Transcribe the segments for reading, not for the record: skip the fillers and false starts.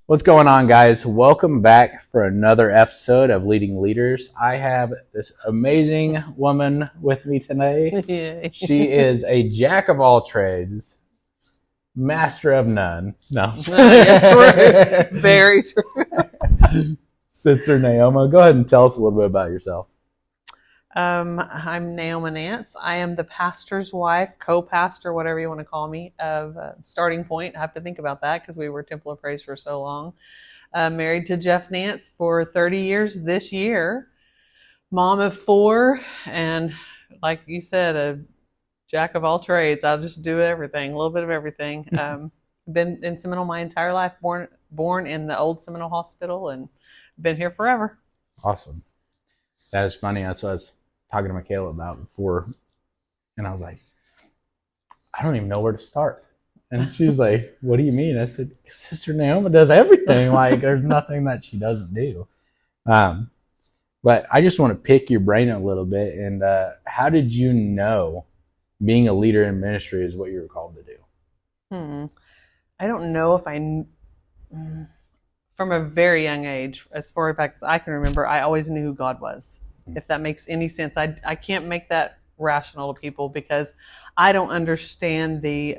What's going on, guys? Welcome back for another episode of Leading Leaders. I have this amazing woman with me today. She is a jack of all trades, master of none. No. Yeah, true. Very true. Sister Naoma, go ahead and tell us a little bit about yourself. I'm Naoma Nance. I am the pastor's wife, co-pastor, whatever you want to call me, of Starting Point. I have to think about that because we were Temple of Praise for so long. Married to Jeff Nance for 30 years this year. Mom of 4, and like you said, a jack of all trades. I'll just do everything, a little bit of everything. Been in Seminole my entire life, born in the old Seminole Hospital, and been here forever. Awesome. That is funny. That's what I was talking to Michaela about before, and I was like, I don't even know where to start. And she's like, what do you mean? I said, Sister Naoma does everything. Like, there's nothing that she doesn't do. But I just want to pick your brain a little bit. And how did you know being a leader in ministry is what you were called to do? I don't know if from a very young age, as far back as I can remember, I always knew who God was. If that makes any sense. I can't make that rational to people because I don't understand the...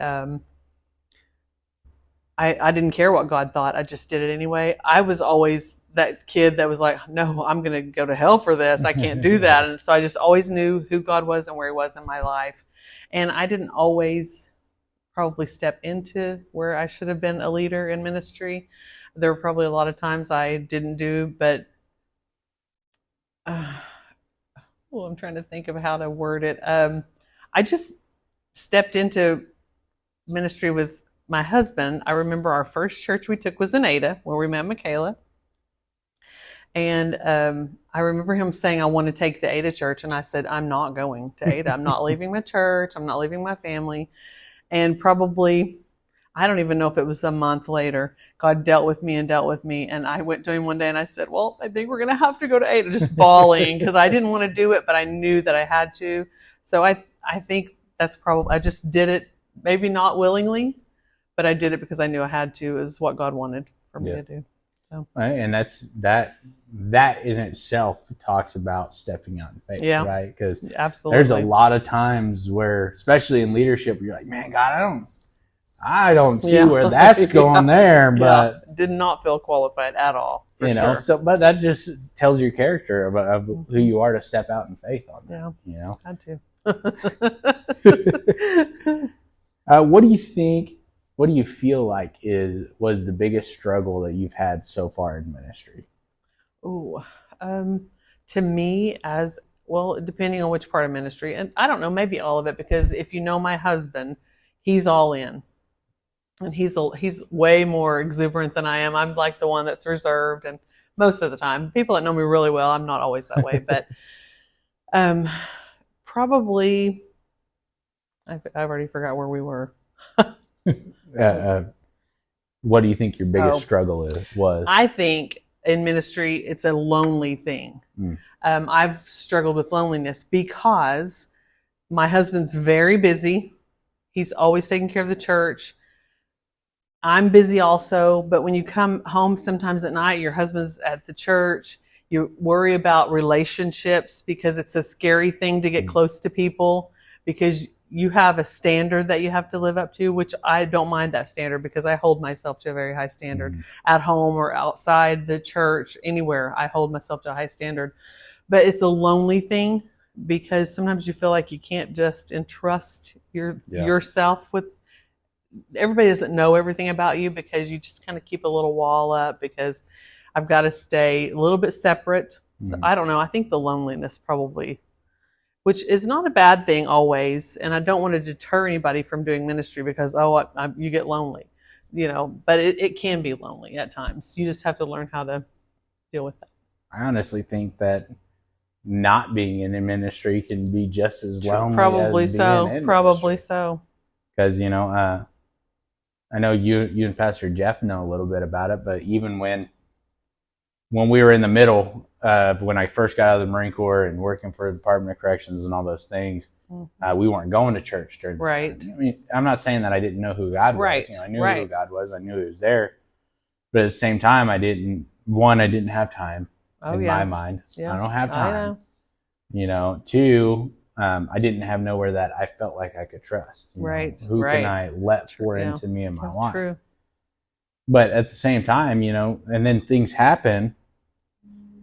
I didn't care what God thought. I just did it anyway. I was always that kid that was like, no, I'm going to go to hell for this. I can't do that. And so I just always knew who God was and where he was in my life. And I didn't always probably step into where I should have been a leader in ministry. There were probably a lot of times I didn't do, but I'm trying to think of how to word it. I just stepped into ministry with my husband. I remember our first church we took was in Ada, where we met Michaela. And I remember him saying, I want to take the Ada church. And I said, I'm not going to Ada. I'm not leaving my church. I'm not leaving my family. And probably, I don't even know if it was a month later, God dealt with me. And I went to him one day and I said, well, I think we're going to have to go to Ada, just bawling because I didn't want to do it, but I knew that I had to. So I think that's probably, I just did it, maybe not willingly, but I did it because I knew I had to. Is what God wanted for me to do. So. Right, and that in itself talks about stepping out in faith, right? Because there's a lot of times where, especially in leadership, you're like, man, God, I don't see where that's going there, but did not feel qualified at all. Sure. So but that just tells your character of who you are to step out in faith on that. Had to. What do you think? What do you feel like was the biggest struggle that you've had so far in ministry? To me, as well, depending on which part of ministry, and I don't know, maybe all of it, because if you know my husband, he's all in, and he's way more exuberant than I am. I'm like the one that's reserved, and most of the time, people that know me really well, I'm not always that way, but probably, I've already forgot where we were. What do you think your biggest struggle was? I think in ministry, it's a lonely thing. I've struggled with loneliness because my husband's very busy. He's always taking care of the church. I'm busy also, but when you come home sometimes at night, your husband's at the church. You worry about relationships because it's a scary thing to get close to people because you have a standard that you have to live up to, which I don't mind that standard because I hold myself to a very high standard at home or outside the church, anywhere. I hold myself to a high standard, but it's a lonely thing because sometimes you feel like you can't just entrust yourself with everybody. Doesn't know everything about you because you just kind of keep a little wall up because I've got to stay a little bit separate. So I don't know. I think the loneliness probably, which is not a bad thing always. And I don't want to deter anybody from doing ministry because, you get lonely, but it can be lonely at times. You just have to learn how to deal with that. I honestly think that not being in a ministry can be just as lonely Probably as so. being in Probably ministry. So. Because, I know you and Pastor Jeff know a little bit about it, but even when we were in the middle, when I first got out of the Marine Corps and working for the Department of Corrections and all those things, we weren't going to church during the time. I mean, I'm not saying that I didn't know who God was. I knew who God was. I knew he was there. But at the same time, I didn't have time in my mind. Yeah. I don't have I time. know. Two, I didn't have nowhere that I felt like I could trust. Right. Who can I let pour Yeah. into me and my life? True. But at the same time, and then things happen,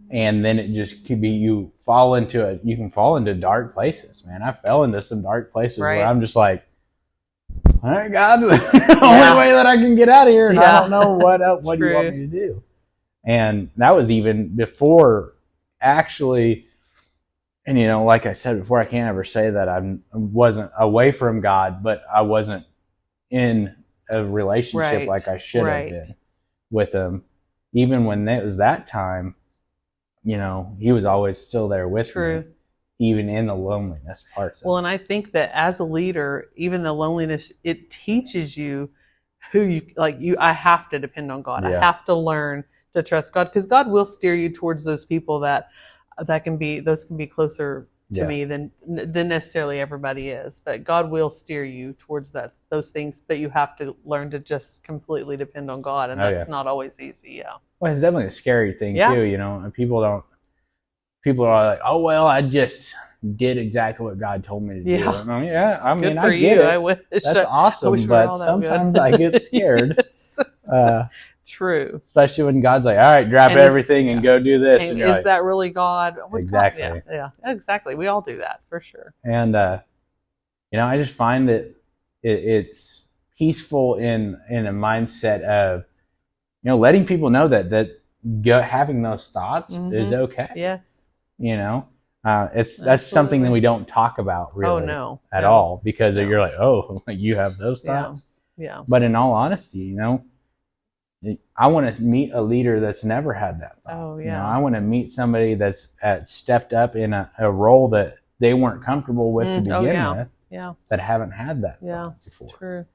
and then it just could be you can fall into dark places, man. I fell into some dark places where I'm just like, all right, God, the only way that I can get out of here, and I don't know what you want me to do. And that was even before actually, and like I said before, I can't ever say that I wasn't away from God, but I wasn't in a relationship like I should have been with Him. Even when it was that time, He was always still there with me, even in the loneliness parts. Well, and I think that as a leader, even the loneliness, it teaches you who I have to depend on God. I have to learn to trust God, because God will steer you towards those people that can be closer to me than necessarily everybody is. But God will steer you towards those things, but you have to learn to just completely depend on God, and that's not always easy. Yeah. Well, it's definitely a scary thing too, and people are like, oh well, I just did exactly what God told me to do. I mean, good for I get you. it. That's awesome, but sometimes I get scared. True. Especially when God's like, all right, drop everything and go do this. And is that really God? Exactly. Yeah, exactly. We all do that for sure. And, I just find that it's peaceful in a mindset of, letting people know that having those thoughts is okay. Yes. That's something that we don't talk about really at all, because you're like, oh, you have those thoughts. Yeah. But in all honesty, I want to meet a leader that's never had that thought. Oh, yeah. I want to meet somebody that's stepped up in a role that they weren't comfortable with to begin with. Yeah. That haven't had that before. True.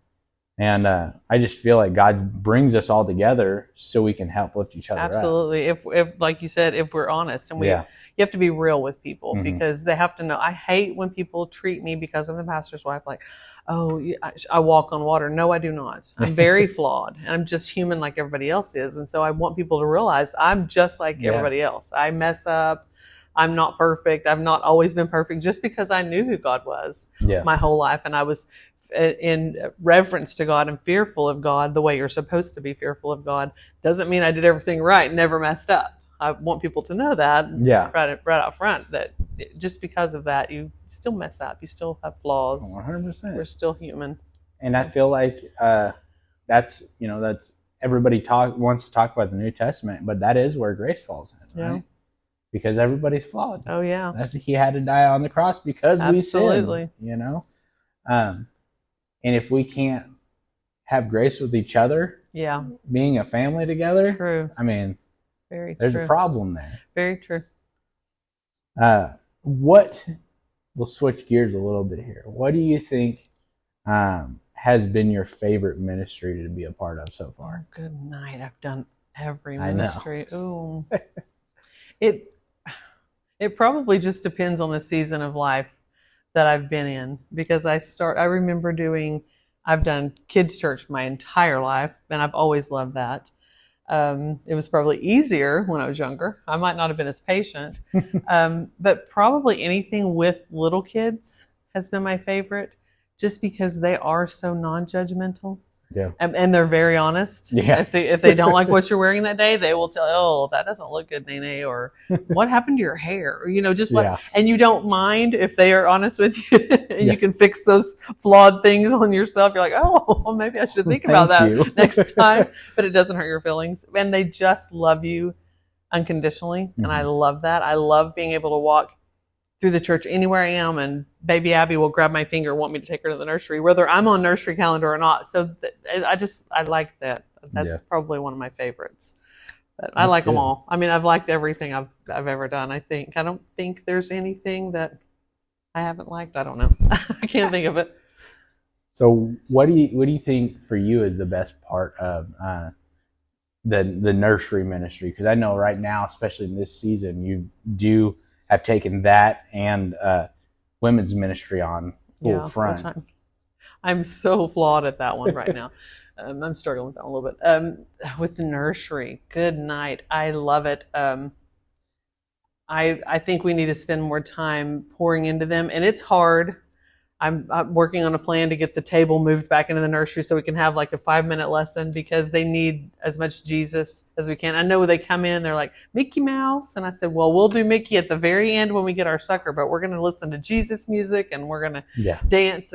And I just feel like God brings us all together so we can help lift each other up. Absolutely. If like you said, if we're honest, and you have to be real with people, because they have to know. I hate when people treat me, because I'm the pastor's wife, like, oh, I walk on water. No, I do not. I'm very flawed, and I'm just human like everybody else is. And so I want people to realize I'm just like everybody else. I mess up. I'm not perfect. I've not always been perfect, just because I knew who God was my whole life. And I was in reverence to God and fearful of God the way you're supposed to be fearful of God. Doesn't mean I did everything right and never messed up. I want people to know that right out front, that just because of that, you still mess up. You still have flaws. 100%. We're still human. And I feel like that's everybody wants to talk about the New Testament, but that is where grace falls in, right? Because everybody's flawed. Oh, yeah. He had to die on the cross because we sinned. Absolutely. And if we can't have grace with each other, being a family together, I mean, there's a problem there. Very true. We'll switch gears a little bit here. What do you think has been your favorite ministry to be a part of so far? Good night. I've done every ministry. Ooh. It probably just depends on the season of life that I've been in, because I remember I've done kids church my entire life, and I've always loved that. It was probably easier when I was younger. I might not have been as patient, but probably anything with little kids has been my favorite, just because they are so non-judgmental. Yeah. And they're very honest. Yeah. If they don't like what you're wearing that day, they will tell, oh, that doesn't look good, NaeNae, or what happened to your hair? Or, just what, and you don't mind if they are honest with you, and you can fix those flawed things on yourself. You're like, oh, well, maybe I should think about that next time, but it doesn't hurt your feelings. And they just love you unconditionally. And I love that. I love being able to walk through the church anywhere I am, and baby Abby will grab my finger and want me to take her to the nursery, whether I'm on nursery calendar or not. So I like that. That's probably one of my favorites. But I like them all. I mean, I've liked everything I've ever done. I don't think there's anything that I haven't liked. I don't know. I can't think of it. So what do you think for you is the best part of the nursery ministry? Because I know right now, especially in this season, you do have taken that and women's ministry on full front. I'm so flawed at that one right now. I'm struggling with that one a little bit. With the nursery, good night. I love it. I think we need to spend more time pouring into them, and it's hard. I'm working on a plan to get the table moved back into the nursery so we can have like a 5-minute lesson, because they need as much Jesus as we can. I know they come in, they're like, Mickey Mouse. And I said, well, we'll do Mickey at the very end when we get our sucker, but we're going to listen to Jesus music and we're going to dance.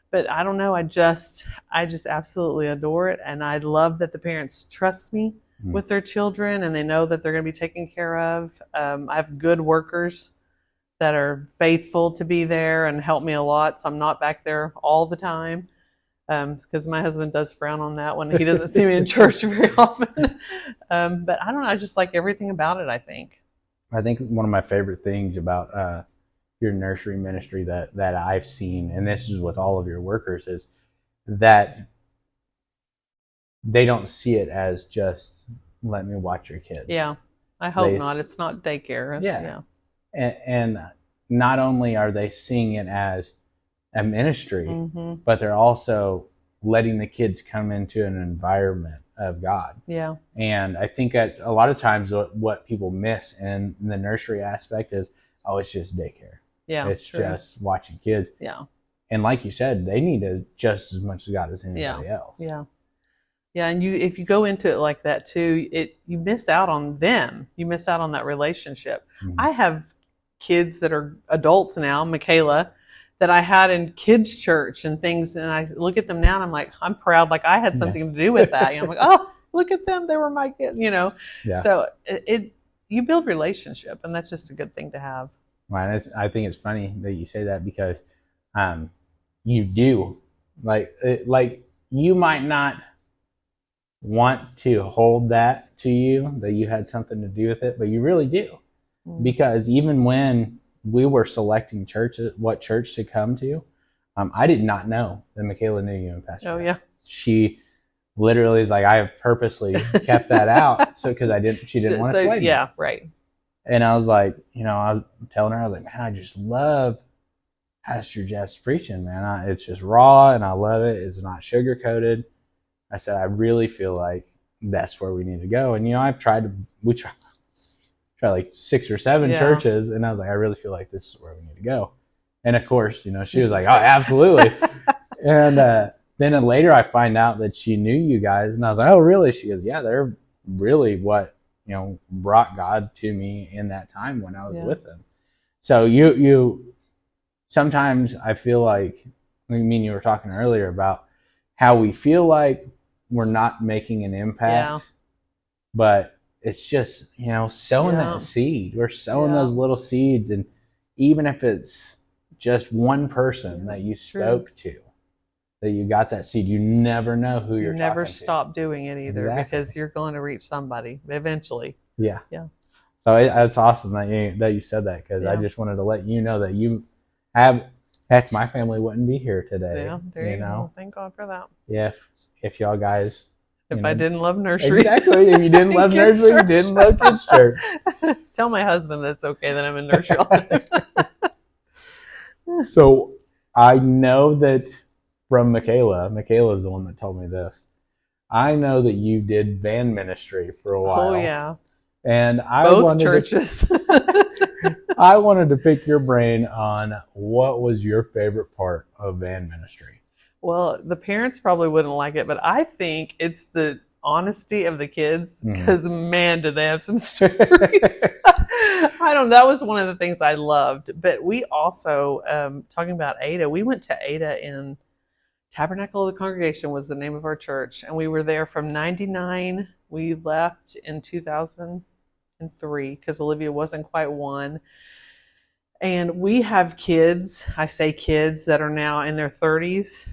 But I don't know. I just absolutely adore it. And I love that the parents trust me with their children, and they know that they're going to be taken care of. I have good workers that are faithful to be there and help me a lot. So I'm not back there all the time, because my husband does frown on that when he doesn't see me in church very often. But I don't know. I just like everything about it, I think. I think one of my favorite things about your nursery ministry that I've seen, and this is with all of your workers, is that they don't see it as just let me watch your kids. Yeah, I hope not. It's not daycare. Yeah. And not only are they seeing it as a ministry, but they're also letting the kids come into an environment of God. Yeah. And I think that a lot of times what people miss in the nursery aspect is, oh, it's just daycare. Yeah. It's just watching kids. Yeah. And like you said, they need it just as much as God as anybody else. Yeah. Yeah, and if you go into it like that too, you miss out on them. You miss out on that relationship. I have kids that are adults now, Michaela, that I had in kids' church and things, and I look at them now and I'm like, I'm proud, like I had something to do with that. I'm like, oh, look at them, they were my kids, Yeah. So you build relationship, and that's just a good thing to have. Well, I think it's funny that you say that, because you do, like you might not want to hold that to you, that you had something to do with it, but you really do. Because even when we were selecting churches, what church to come to, I did not know that Michaela knew you and Pastor. Oh, yeah. She literally is like, I have purposely kept that out because she didn't want to sway me. Yeah, right. And I was like, I was telling her, I was like, man, I just love Pastor Jeff's preaching, man. It's just raw, and I love it. It's not sugar coated. I said, I really feel like that's where we need to go. And we tried like 6 or 7 churches, and I was like, I really feel like this is where we need to go. And of course, she was like, oh, absolutely. And then later I find out that she knew you guys, and I was like, oh, really? She goes, yeah, they're really what brought God to me in that time when I was with them. So you sometimes I feel like, you were talking earlier about how we feel like we're not making an impact, but it's just, sowing that seed. We're sowing those little seeds. And even if it's just one person that you spoke to, that you got that seed, you never know who you're talking to. Never stop doing it either, because you're going to reach somebody eventually. Yeah. Yeah. So it's awesome that you said that, because I just wanted to let you know that you have, heck, my family wouldn't be here today. Yeah, there you go. Thank God for that. Yeah, if y'all guys... If I didn't love nursery. Exactly. If you didn't love nursery, you didn't love kids' church. Tell my husband that's okay that I'm in nursery all the time. So I know that from Michaela's the one that told me this. I know that you did van ministry for a while. Oh, yeah. And both churches. I wanted to pick your brain on what was your favorite part of van ministry. Well, the parents probably wouldn't like it, but I think it's the honesty of the kids, because man, did they have some stories. That was one of the things I loved. But we also, talking about Ada, we went to Ada in Tabernacle of the Congregation was the name of our church. And we were there from 99. We left in 2003 because Olivia wasn't quite 1. And we have kids, I say kids, that are now in their 30s,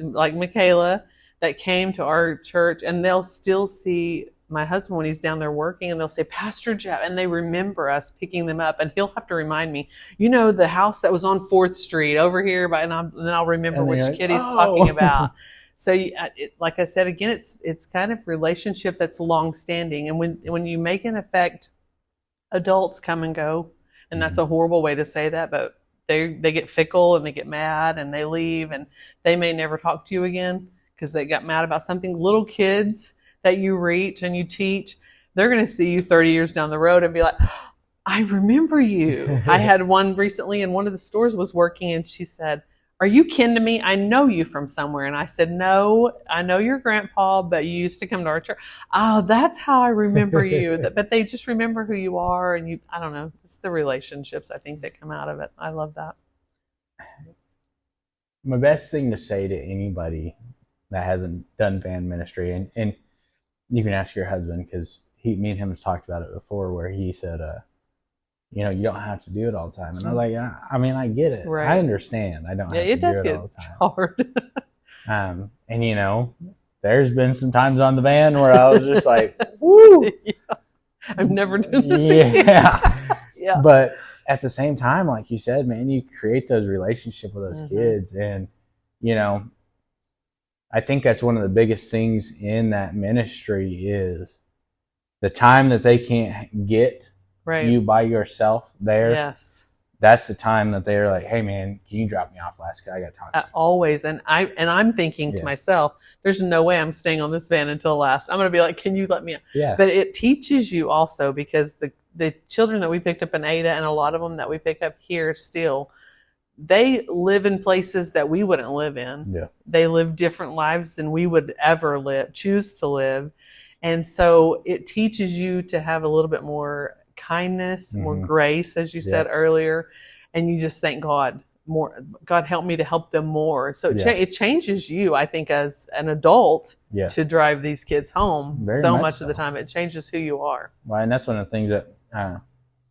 like Michaela, that came to our church, and they'll still see my husband when he's down there working, and they'll say, Pastor Jeff, and they remember us picking them up, and he'll have to remind me, the house that was on 4th Street over here, and then I'll remember which kid he's talking about. So, like I said, again, it's kind of relationship that's long-standing, and when you make an effect, adults come and go, and that's a horrible way to say that, but they get fickle and they get mad and they leave, and they may never talk to you again. because they got mad about something. Little kids that you reach and you teach, they're going to see you 30 years down the road and be like, I remember you. I had one recently in one of the stores was working, and she said, are you kin to me? I know you from somewhere. And I said, no, I know your grandpa, but you used to come to our church. Oh, that's how I remember you. But they just remember who you are. And you, I don't know, it's the relationships, I think, that come out of it. I love that. My best thing to say to anybody that hasn't done van ministry, and you can ask your husband, because me and him have talked about it before, where he said, you know, you don't have to do it all the time. And I was like, yeah, I mean, I get it. Right. I understand. I don't have to do it all the time. Hard. And, you know, there's been some times on the van where I was just like, woo. Yeah. I'm never doing this again. Yeah. But at the same time, like you said, man, you create those relationships with those kids. And, you know, I think that's one of the biggest things in that ministry is the time that they can't get you by yourself there. Yes. That's the time that they're like, hey man, can you drop me off last? I got to talk to you. Always. And I'm thinking to myself, there's no way I'm staying on this van until last. I'm going to be like, can you let me out? Yeah. But it teaches you also, because the children that we picked up in Ada, and a lot of them that we pick up here still, they live in places that we wouldn't live in. Yeah. They live different lives than we would ever choose to live. And so it teaches you to have a little bit more kindness, more grace, as you said earlier, and you just thank God more. God help me to help them more. So it changes you, I think, as an adult to drive these kids home. Very much of the time, it changes who you are. Well, and that's one of the things that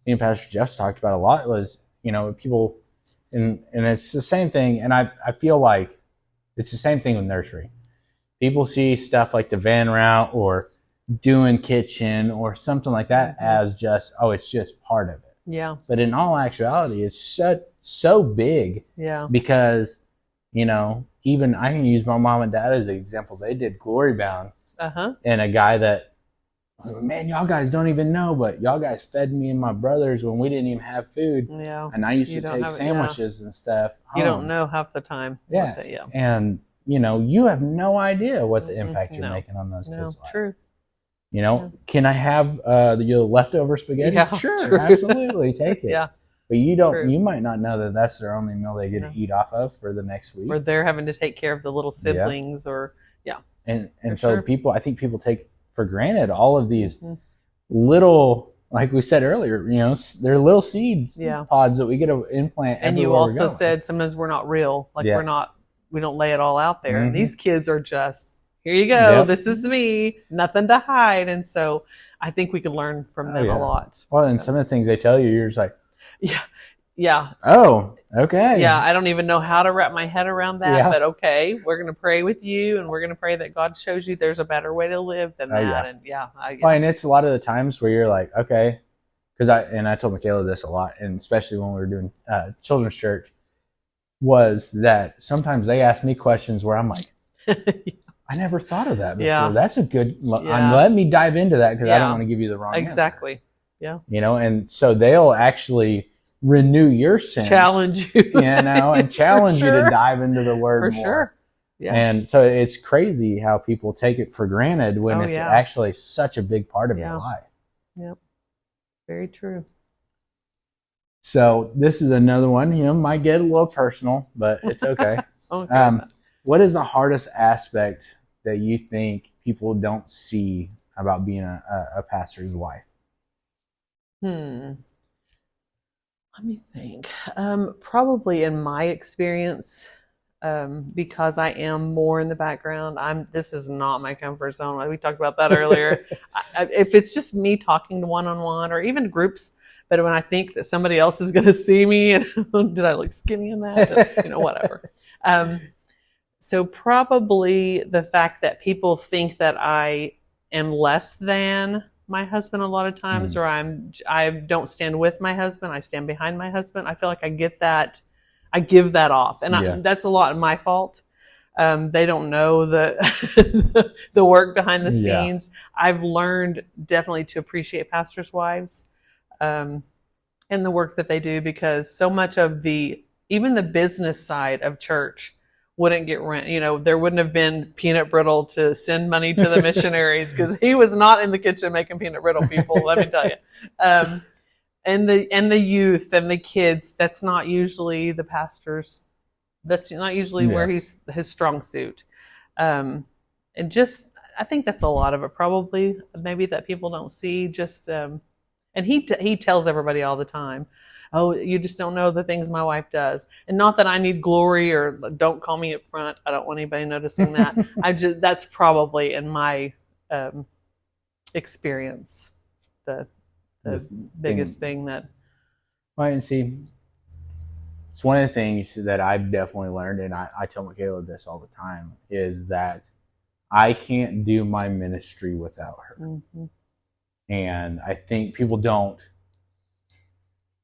me and Pastor Jeff talked about a lot was, you know, people, and it's the same thing. And I feel like it's the same thing with nursery. People see stuff like the van route or doing kitchen or something like that as just, oh, it's just part of it. Yeah. But in all actuality, it's so big. Yeah. Because, you know, even I can use my mom and dad as an example. They did Glory Bound. And a guy that, man, y'all guys don't even know, but y'all guys fed me and my brothers when we didn't even have food. Yeah. And I used to take sandwiches and stuff home. You don't know half the time. Yeah. And, you know, you have no idea what the impact you're making on those kids' lives. True. You know, can I have the leftover spaghetti? Yeah, sure, absolutely, take it. Yeah. But you might not know that that's their only meal they get to eat off of for the next week. Or they're having to take care of the little siblings And so I think people take for granted all of these little, like we said earlier, you know, they're little seed pods that we get to implant. And you also said sometimes we're not real. Like we don't lay it all out there. And these kids are just, here you go. This is me. Nothing to hide. And so I think we can learn from them a lot. Well, and some of the things they tell you, you're just like, yeah. Oh, okay. Yeah, I don't even know how to wrap my head around that, but okay, we're going to pray with you, and we're going to pray that God shows you there's a better way to live than that. And and it's a lot of the times where you're like, okay, because I told Michaela this a lot, and especially when we were doing children's church, was that sometimes they ask me questions where I'm like, I never thought of that before. Yeah. That's a good, let me dive into that because I don't want to give you the wrong answer. Yeah. You know, and so they'll actually renew your sense. Challenge you. You know, and challenge you to dive into the word more. For sure. Yeah. And so it's crazy how people take it for granted when it's actually such a big part of your life. Yep. Very true. So this is another one, you know, might get a little personal, but it's okay. What is the hardest aspect that you think people don't see about being a pastor's wife? Let me think. Probably in my experience, because I am more in the background, this is not my comfort zone. We talked about that earlier. If it's just me talking one-on-one or even groups, but when I think that somebody else is going to see me, and did I look skinny in that? You know, whatever. So probably the fact that people think that I am less than my husband a lot of times, or I don't stand with my husband, I stand behind my husband. I feel like I give that off, and that's a lot of my fault. They don't know the the work behind the scenes. I've learned definitely to appreciate pastors' wives, and the work that they do, because so much of even the business side of church, wouldn't get rent. There wouldn't have been peanut brittle to send money to the missionaries because he was not in the kitchen making peanut brittle, people, let me tell you. And the youth and the kids, that's not usually the pastor's, that's not usually where his strong suit. And just, I think that's a lot of it probably, maybe that people don't see. Just, and he tells everybody all the time, oh, you just don't know the things my wife does. And not that I need glory or don't call me up front. I don't want anybody noticing that. That's probably in my experience, the biggest thing that. Right, and see, it's one of the things that I've definitely learned, and I tell Michaela this all the time, is that I can't do my ministry without her. Mm-hmm. And I think people don't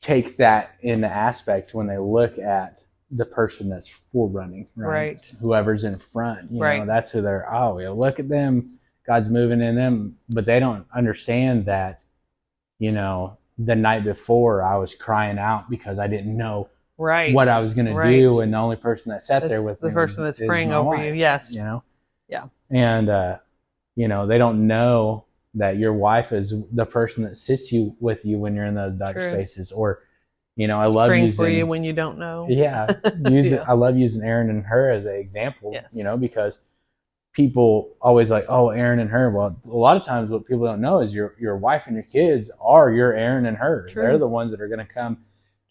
take that in the aspect when they look at the person that's forerunning, right? Whoever's in front, you know, that's who they're, look at them, God's moving in them. But they don't understand that, the night before I was crying out because I didn't know what I was going to do. And the only person that sat there with the me person that's praying over you. Yes. Yeah. And, they don't know that your wife is the person that sits with you when you're in those dark spaces. Or, I love praying using, for you when you don't know. Yeah. I love using Aaron and her as an example, because people always like, oh, Aaron and her. Well, a lot of times what people don't know is your wife and your kids are your Aaron and her. True. They're the ones that are going to come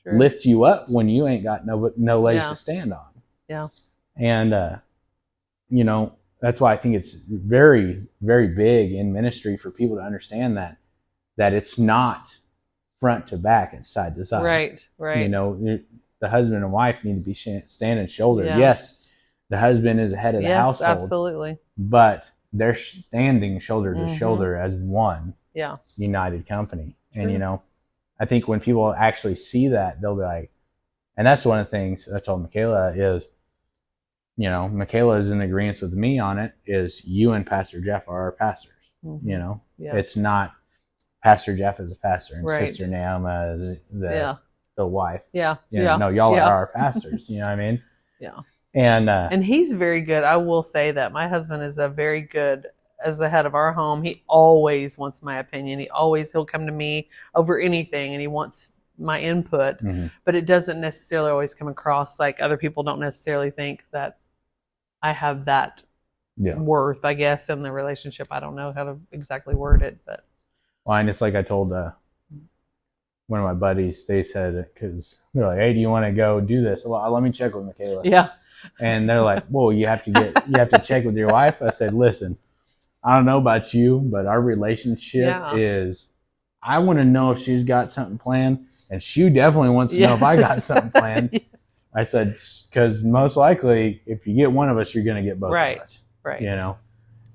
lift you up when you ain't got no legs to stand on. Yeah. And, that's why I think it's very, very big in ministry for people to understand that it's not front to back, it's side to side. Right. The husband and wife need to be standing shoulder. Yeah. Yes, the husband is the head of the household. Absolutely. But they're standing shoulder to shoulder as one united company. True. And, I think when people actually see that, they'll be like, and that's one of the things I told Michaela is, Michaela is in agreement with me on it, is you and Pastor Jeff are our pastors. Mm-hmm. It's not Pastor Jeff is a pastor and Sister Naoma is the wife. Yeah. No, y'all are our pastors. You know what I mean? Yeah. And he's very good. I will say that my husband is a very good, as the head of our home. He always wants my opinion. He'll come to me over anything, and he wants my input. Mm-hmm. But it doesn't necessarily always come across like other people don't necessarily think that I have that worth, I guess, in the relationship. I don't know how to exactly word it, but. Well, and it's like I told one of my buddies, they said, because they're like, hey, do you want to go do this? Well, let me check with Michaela. Yeah. And they're like, well, you have to check with your wife. I said, listen, I don't know about you, but our relationship is, I want to know if she's got something planned, and she definitely wants to know if I got something planned. Yes. I said, because most likely, if you get one of us, you're going to get both of us. Right.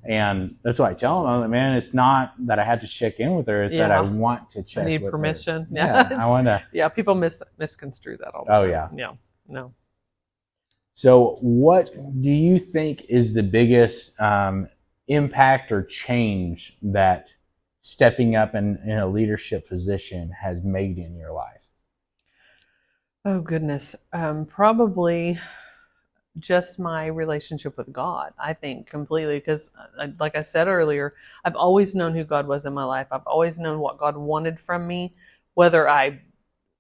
And that's why I tell them, I'm like, man, it's not that I have to check in with her. It's that I want to check. I need permission. Her. Yeah, I want to. Yeah, people misconstrue that all the time. Oh yeah. Yeah. No. So, what do you think is the biggest impact or change that stepping up in a leadership position has made in your life? Oh, goodness. Probably just my relationship with God, I think, completely. Because like I said earlier, I've always known who God was in my life. I've always known what God wanted from me, whether I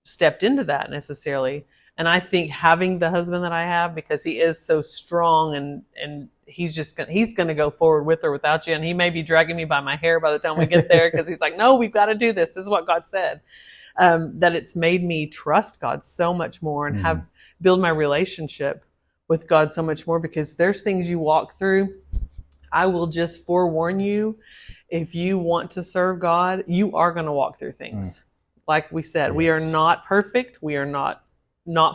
stepped into that necessarily. And I think having the husband that I have, because he is so strong and he's going to go forward with or without you. And he may be dragging me by my hair by the time we get there because he's like, no, we've got to do this. This is what God said. That it's made me trust God so much more and build my relationship with God so much more, because there's things you walk through. I will just forewarn you, if you want to serve God, you are going to walk through things. Like we said, we are not perfect. We are not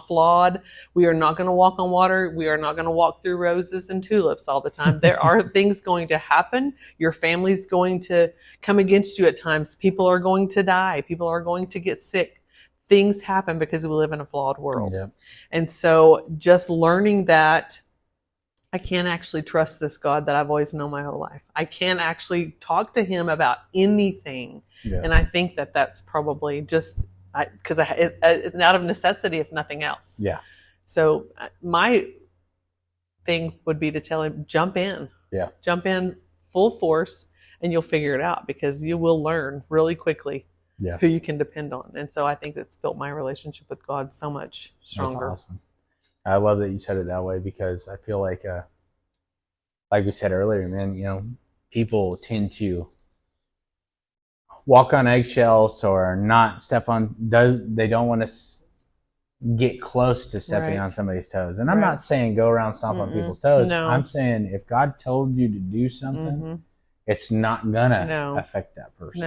flawed. We are not going to walk on water. We are not going to walk through roses and tulips all the time. There are things going to happen. Your family's going to come against you at times. People are going to die. People are going to get sick. Things happen because we live in a flawed world. Yeah. And so just learning that I can't actually trust this God that I've always known my whole life. I can't actually talk to him about anything. Yeah. And I think that that's probably just because it's out of necessity, if nothing else. Yeah. So my thing would be to tell him, jump in. Yeah. Jump in full force, and you'll figure it out, because you will learn really quickly who you can depend on. And so I think that's built my relationship with God so much stronger. That's awesome. I love that you said it that way, because I feel like we said earlier, man, you know, people tend to walk on eggshells or not step on, they don't want to get close to stepping on somebody's toes. And I'm not saying go around stomp on people's toes. No. I'm saying if God told you to do something, it's not gonna affect that person.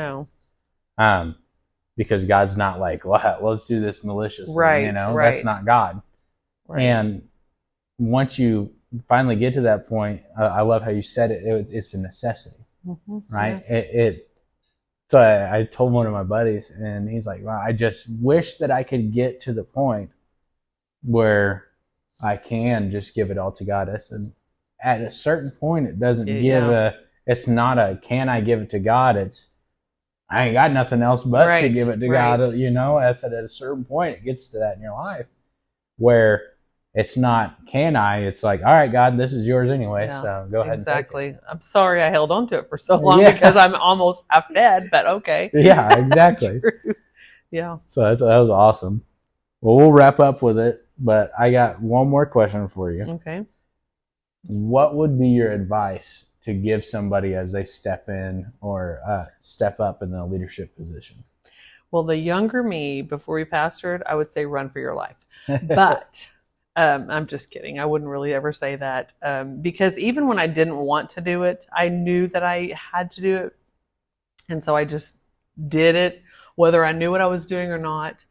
No. Because God's not like, well, let's do this maliciously. You know, that's not God. Right. And once you finally get to that point, I love how you said it. It's a necessity, right? Yeah. So I told one of my buddies, and he's like, "Wow, I just wish that I could get to the point where I can just give it all to God." I said, at a certain point, it doesn't it's not a can I give it to God? It's I ain't got nothing else but to give it to God. You know, I said at a certain point, it gets to that in your life where it's not can I, it's like, all right, God, this is yours anyway, so go ahead and take it. I'm sorry I held on to it for so long because I'm almost half dead, but okay. Yeah, exactly. Yeah. So that was awesome. Well, we'll wrap up with it, but I got one more question for you. Okay. What would be your advice to give somebody as they step in or step up in the leadership position? Well, the younger me, before we pastored, I would say run for your life. But I'm just kidding. I wouldn't really ever say that because even when I didn't want to do it, I knew that I had to do it. And so I just did it, whether I knew what I was doing or not.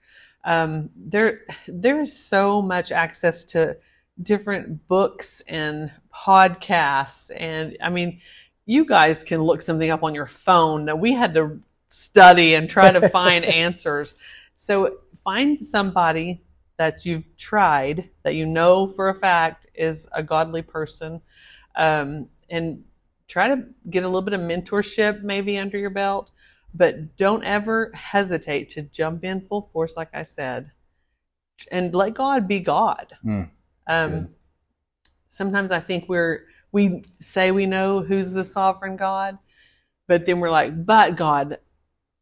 There's so much access to different books and podcasts. And I mean, you guys can look something up on your phone. Now, we had to study and try to find answers. So find somebody that you've tried, that you know for a fact is a godly person, and try to get a little bit of mentorship maybe under your belt, but don't ever hesitate to jump in full force, like I said, and let God be God. Sometimes I think we say we know who's the sovereign God, but then we're like, but God,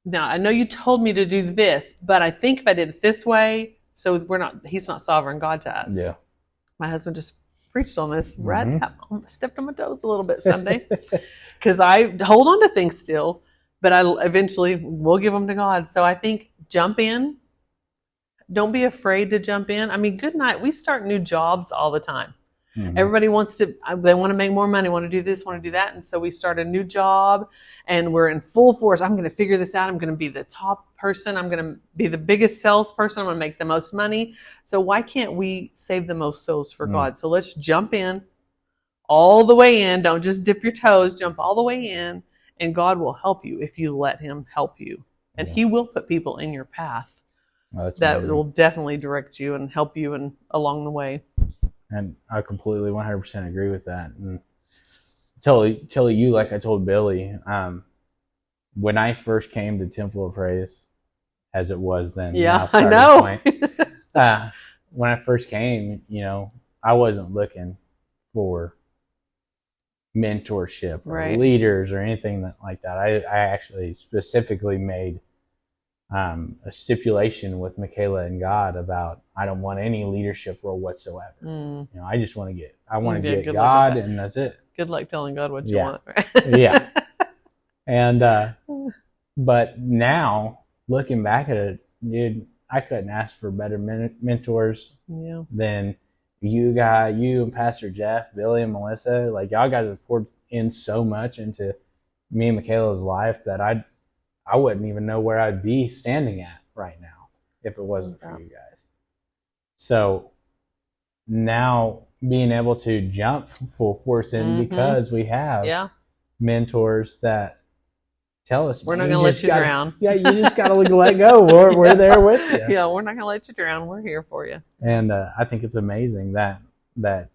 now I know you told me to do this, but I think if I did it this way, so he's not sovereign God to us. Yeah. My husband just preached on this. Right, I stepped on my toes a little bit Sunday because I hold on to things still, but I eventually will give them to God. So I think jump in. Don't be afraid to jump in. I mean, good night. We start new jobs all the time. Everybody they want to make more money, want to do this, want to do that. And so we start a new job and we're in full force. I'm going to figure this out. I'm going to be the top person. I'm going to be the biggest salesperson. I'm going to make the most money. So why can't we save the most souls for God? So let's jump in all the way in. Don't just dip your toes, jump all the way in, and God will help you if you let him help you. And he will put people in your path that will definitely direct you and help you along the way. And I completely 100% agree with that. And tell you, like I told Billy, when I first came to Temple of Praise, as it was then. Yeah, I know. When I first came, you know, I wasn't looking for mentorship or leaders or anything like that. I actually specifically made a stipulation with Michaela and God about I don't want any leadership role whatsoever. You know, I just want to get God, and that's it. Good luck telling God what you want. Yeah. And but now looking back at it, dude, I couldn't ask for better mentors than you and Pastor Jeff, Billy, and Melissa. Like, y'all guys have poured in so much into me and Michaela's life that I wouldn't even know where I'd be standing at right now if it wasn't for you guys. So now being able to jump full force in because we have mentors that tell us we're not going to let you drown. Yeah, you just got to let go. We're there with you. Yeah, we're not going to let you drown. We're here for you. And I think it's amazing that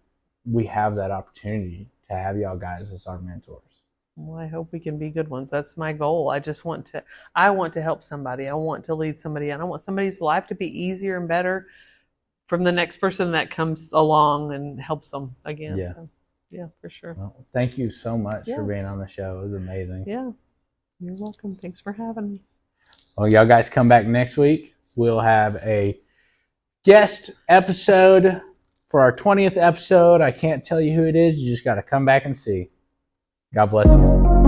we have that opportunity to have y'all guys as our mentors. Well, I hope we can be good ones. That's my goal. I want to help somebody. I want to lead somebody, and I want somebody's life to be easier and better from the next person that comes along and helps them again. Yeah. So, yeah, for sure. Well, thank you so much for being Yes. on the show. It was amazing. Yeah, you're welcome. Thanks for having me. Well, y'all guys come back next week. We'll have a guest episode for our 20th episode. I can't tell you who it is. You just got to come back and see. God bless you.